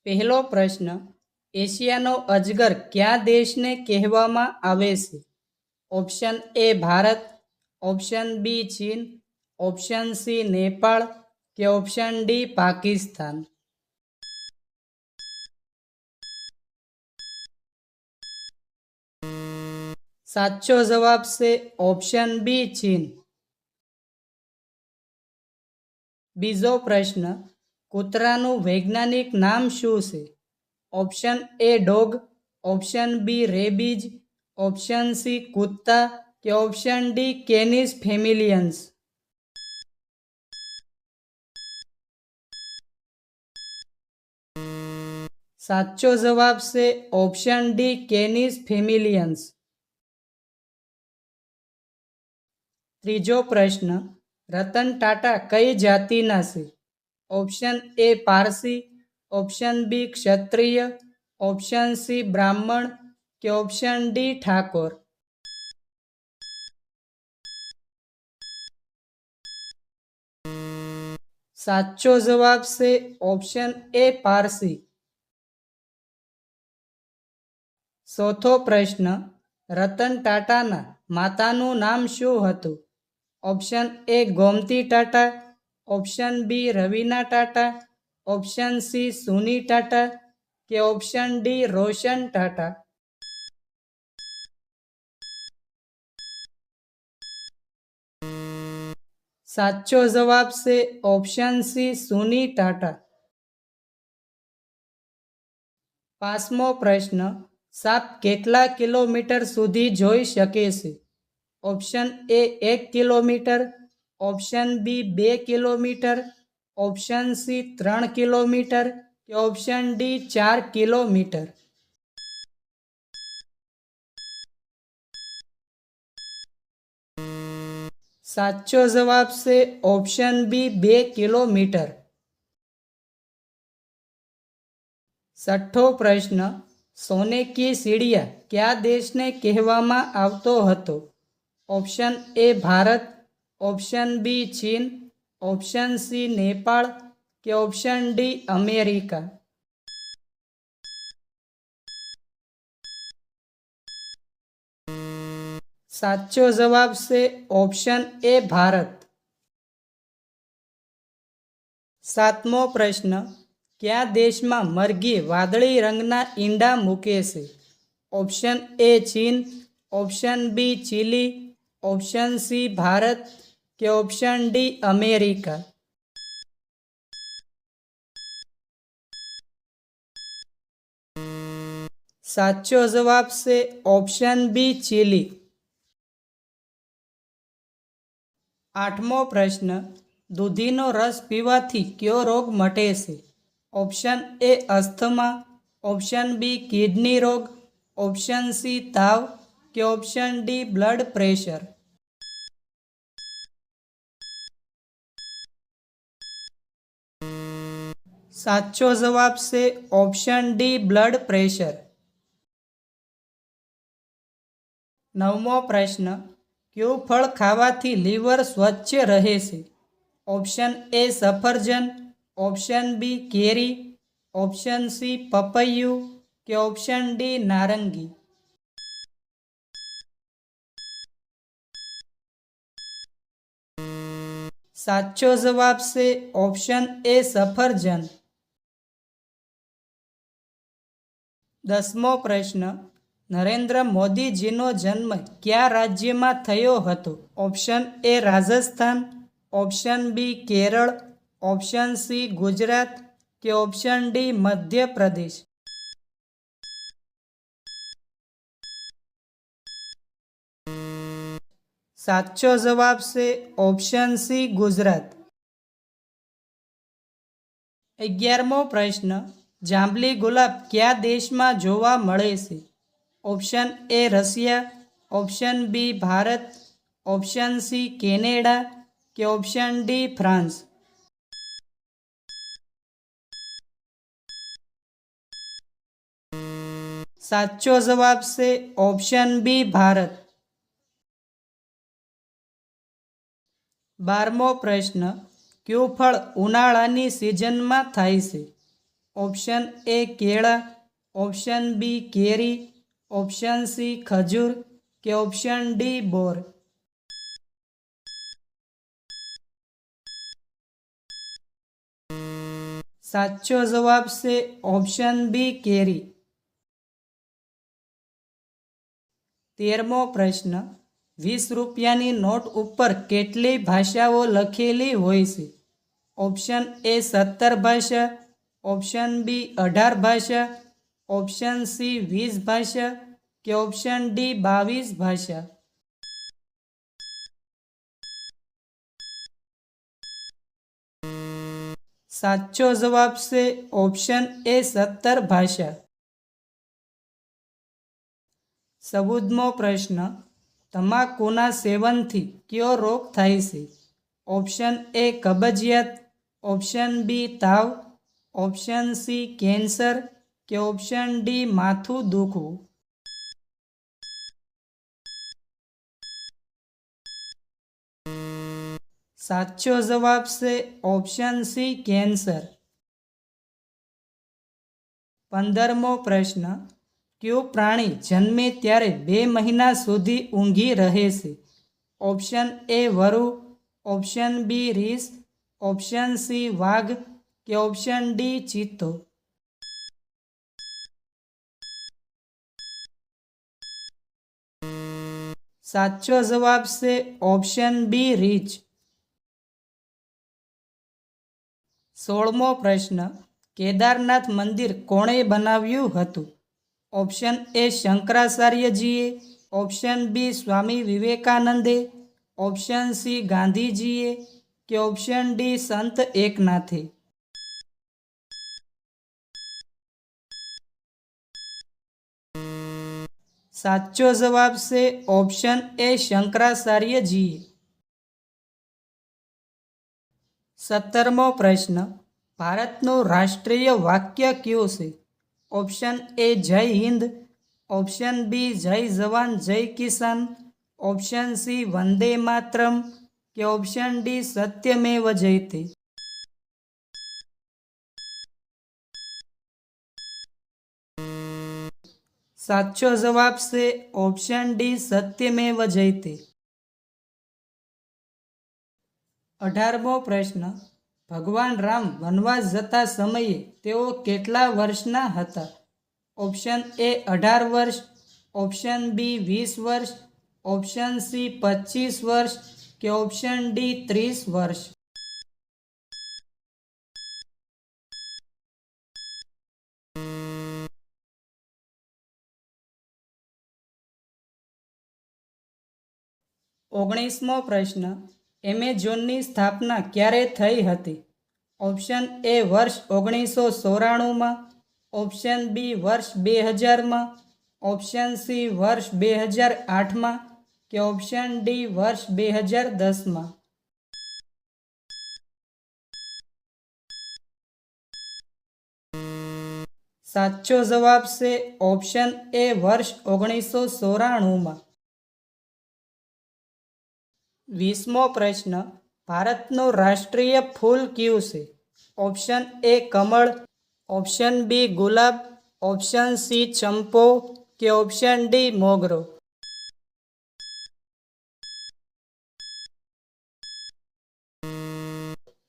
પહેલો પ્રશ્ન, એશિયાનો અજગર કયા દેશને કહેવામાં આવે છે? Option A Bharat, option B ચીન, ઓપ્શન સી નેપાળ કે ઓપ્શન ડી પાકિસ્તાન. સાચો જવાબ છે ઓપ્શન બી ચીન. બીજો પ્રશ્ન, કૂતરાનું વૈજ્ઞાનિક નામ શું છે? Option A dog, option B rabies, option C કુત્તા કે ઓપ્શન ડી કેનિસ ફેમિલિયન્સ. સાચો જવાબ છે ઓપ્શન ડી કેનિસ ફેમિલિયન્સ. ત્રીજો પ્રશ્ન, રતન ટાટા કઈ જાતિના છે? Option A Parsi, option B Kshatriya, option C બ્રાહ્મણ કે ઓપ્શન ડી ઠાકોર. સાચો જવાબ છે ઓપ્શન એ પારસી. ચોથો પ્રશ્ન, રતન ટાટાના માતાનું નામ શું હતું? Option A Gomti Tata, option B Raveena Tata, option C Suni Tata કે ઓપ્શન ડી રોશન ટાટા. સાચો જવાબ છે ઓપ્શન સી સુની ટાટા. પાંચમો પ્રશ્ન, સાપ કેટલા કિલોમીટર સુધી જોઈ શકે છે? Option A 1 kilometre, option B 2 kilometre, option C 3 kilometre કે ઓપ્શન ડી 4 કિલોમીટર. સાચો જવાબ છે ઓપ્શન બી 2 કિલોમીટર. છઠ્ઠો પ્રશ્ન, સોને કી સીડિયા કયા દેશને કહેવામાં આવતો હતો? Option A Bharat, option B ચીન, ઓપ્શન સી નેપાળ કે ઓપ્શન ડી અમેરિકા. સાચો જવાબ છે ઓપ્શન એ ભારત. સાતમો પ્રશ્ન, કયા દેશમાં મરઘી વાદળી રંગના ઈંડા મૂકે છે? ઓપ્શન એ ચીન, option B Chile, option C Bharat કે ઓપ્શન ડી અમેરિકા. સાચો જવાબ છે ઓપ્શન બી ચીલી. આઠમો પ્રશ્ન, દૂધીનો રસ પીવાથી કયો રોગ મટે છે? Option A asthma, option B kidney રોગ, ઓપ્શન સી તાવ કે ઓપ્શન ડી બ્લડ પ્રેશર. સાચો જવાબ છે ઓપ્શન ડી બ્લડ પ્રેશર. નવમો પ્રશ્ન, કયું ફળ ખાવાથી લીવર સ્વચ્છ રહે છે? ઓપ્શન એ સફરજન, ઓપ્શન બી કેરી, ઓપ્શન સી પપૈયું કે ઓપ્શન ડી નારંગી. સાચો જવાબ છે ઓપ્શન એ સફરજન. દસમો પ્રશ્ન, નરેન્દ્ર મોદીજીનો જન્મ કયા રાજ્યમાં થયો હતો? Option A Rajasthan, option B Kerala, option C Gujarat કે ઓપ્શન ડી મધ્યપ્રદેશ. સાચો જવાબ છે ઓપ્શન સી ગુજરાત. 11મો પ્રશ્ન, જાંબલી ગુલાબ કયા દેશમાં જોવા મળે છે? Option A Russia, option B Bharat, option C Canada કે ઓપ્શન ડી ફ્રાન્સ. સાચો જવાબ છે ઓપ્શન બી ભારત. 12મો પ્રશ્ન, કયું ફળ ઉનાળાની સિઝનમાં થાય છે? ઓપ્શન એ કેળા, ઓપ્શન બી કેરી, ઓપ્શન સી ખજૂર કે ઓપ્શન ડી બોર? સાચો જવાબ છે ઓપ્શન બી કેરી. 13મો પ્રશ્ન, 20 રૂપિયાની નોટ ઉપર કેટલી ભાષાઓ લખેલી હોય છે? ઓપ્શન એ 17 ભાષા, ઓપ્શન બી 18 ભાષા, ઓપ્શન સી 20 ભાષા કે ઓપ્શન ડી 22 ભાષા? સાચો જવાબ છે ઓપ્શન એ 17 ભાષા. 14મો પ્રશ્ન, તમાકુના સેવનથી કયો રોગ થાય છે? ઓપ્શન એ કબજિયાત, ઓપ્શન બી તાવ, ઓપ્શન સી કેન્સર કે ઓપ્શન ડી માથું દુખવું? સાચો જવાબ છે ઓપ્શન સી કેન્સર. 15મો પ્રશ્ન, કયું પ્રાણી જન્મે ત્યારે 2 મહિના સુધી ઊંઘી રહે છે? ઓપ્શન એ વરુ, ઓપ્શન બી રીંછ, ઓપ્શન સી વાઘ કે ઓપ્શન ડી ચિત્તો? સાચો જવાબ છે ઓપ્શન બી રીંછ. 16મો પ્રશ્ન, કેદારનાથ મંદિર કોણે બનાવ્યું હતું? ઓપ્શન એ શંકરાચાર્યજીએ, ઓપ્શન બી સ્વામી વિવેકાનંદે, ઓપ્શન સી ગાંધીજીએ કે ઓપ્શન ડી સંત એકનાથે? સાચો જવાબ છે ઓપ્શન એ શંકરાચાર્યજીએ. 17મો પ્રશ્ન, ભારતનું રાષ્ટ્રીય વાક્ય કયું છે? ઓપ્શન એ જય હિન્દ, ઓપ્શન બી જય જવાન જય કિસાન, ઓપ્શન સી વંદે માતરમ કે ઓપ્શન ડી સત્યમેવ જયતે? સાચો જવાબ છે ઓપ્શન ડી સત્યમેવ જયતે. 18મો પ્રશ્ન, ભગવાન રામ વનવાસ જતા સમયે તેઓ કેટલા વર્ષના હતા? ઓપ્શન એ 18 વર્ષ, ઓપ્શન બી 20 વર્ષ, ઓપ્શન સી 25 વર્ષ કે ઓપ્શન ડી 30 વર્ષ? ઓગણીસમો પ્રશ્ન, એમેઝોનની સ્થાપના ક્યારે થઈ હતી? ઓપ્શન એ વર્ષ 1994માં, ઓપ્શન બી વર્ષ 2000માં, ઓપ્શન સી વર્ષ 2008માં કે ઓપ્શન ડી વર્ષ 2010માં? સાચો જવાબ છે ઓપ્શન એ વર્ષ 1994માં. 20મો પ્રશ્ન, ભારતનું રાષ્ટ્રીય ફૂલ કયું છે? ઓપ્શન એ કમળ, ઓપ્શન બી ગુલાબ, ઓપ્શન સી ચંપો કે ઓપ્શન ડી મોગરો?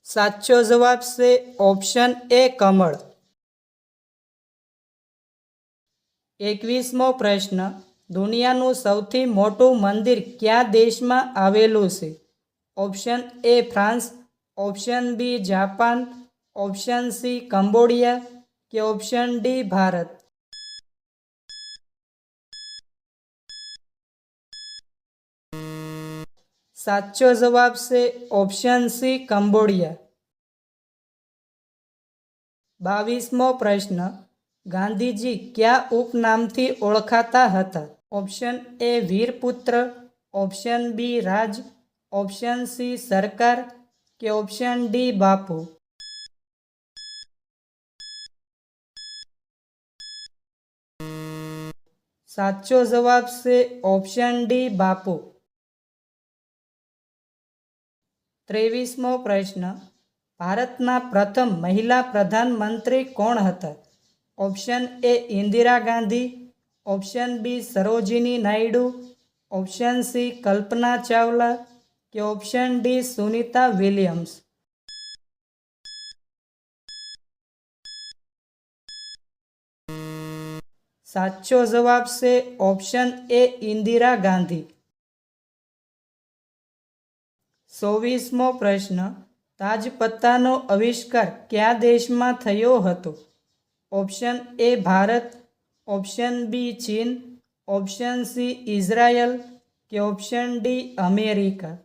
સાચો જવાબ છે ઓપ્શન એ કમળ. 21મો પ્રશ્ન, દુનિયાનું સૌથી મોટું મંદિર કયા દેશમાં આવેલું છે? Option A France, option B Japan, option C Cambodia કે ઓપ્શન ડી ભારત? સાચો જવાબ છે ઓપ્શન સી કંબોડિયા. 22મો પ્રશ્ન, ગાંધીજી કયા ઉપનામથી ઓળખાતા હતા? ઓપ્શન એ વીરપુત્ર, ઓપ્શન બી રાજ, ઓપ્શન સી સરકાર કે ઓપ્શન ડી બાપુ? સાચો જવાબ છે ઓપ્શન ડી બાપુ. 23મો પ્રશ્ન, ભારતના પ્રથમ મહિલા પ્રધાનમંત્રી કોણ હતા? Option A Indira Gandhi, option B Sarojini Naidu, option C Kalpana Chawla કે ઓપ્શન ડી સુનિતા વિલિયમ્સ. સાચો જવાબ છે ઓપ્શન એ ઇન્દિરા ગાંધી. 24મો પ્રશ્ન. તાજપત્તાનો આવિષ્કાર કયા દેશમાં થયો હતો? Option A Bharat, option B ચીન, ઓપ્શન સી ઇઝરાયલ કે ઓપ્શન ડી અમેરિકા.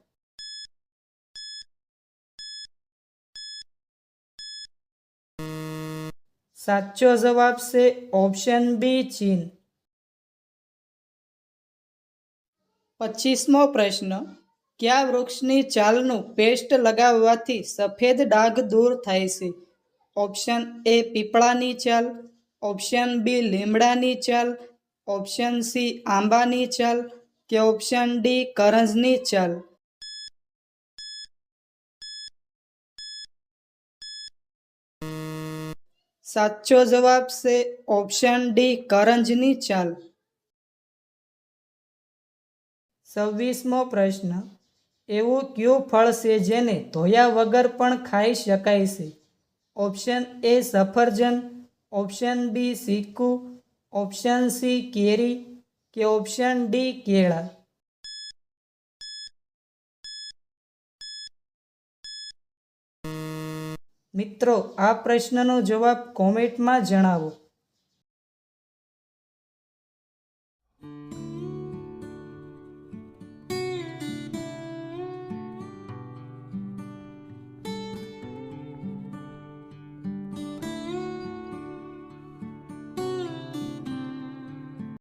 સાચો જવાબ છે ઓપ્શન બી ચીન. 25મો પ્રશ્ન. કયા વૃક્ષની છાલનું પેસ્ટ લગાવવાથી સફેદ ડાઘ દૂર થાય છે? ઓપ્શન એ પીપળાની છાલ, ઓપ્શન બી લીમડાની છાલ, ઓપ્શન સી આંબાની છાલ કે ઓપ્શન ડી કરંજની છાલ. સાચો જવાબ છે ઓપ્શન ડી કરંજની છાલ. 26મો પ્રશ્ન. એવું કયું ફળ છે જેને ધોયા વગર પણ ખાઈ શકાય છે? ઓપ્શન એ સફરજન, ઓપ્શન બી ચીકુ, ઓપ્શન સી કેરી કે ઓપ્શન ડી કેળા. મિત્રો, આ પ્રશ્નનો જવાબ કોમેન્ટમાં જણાવો.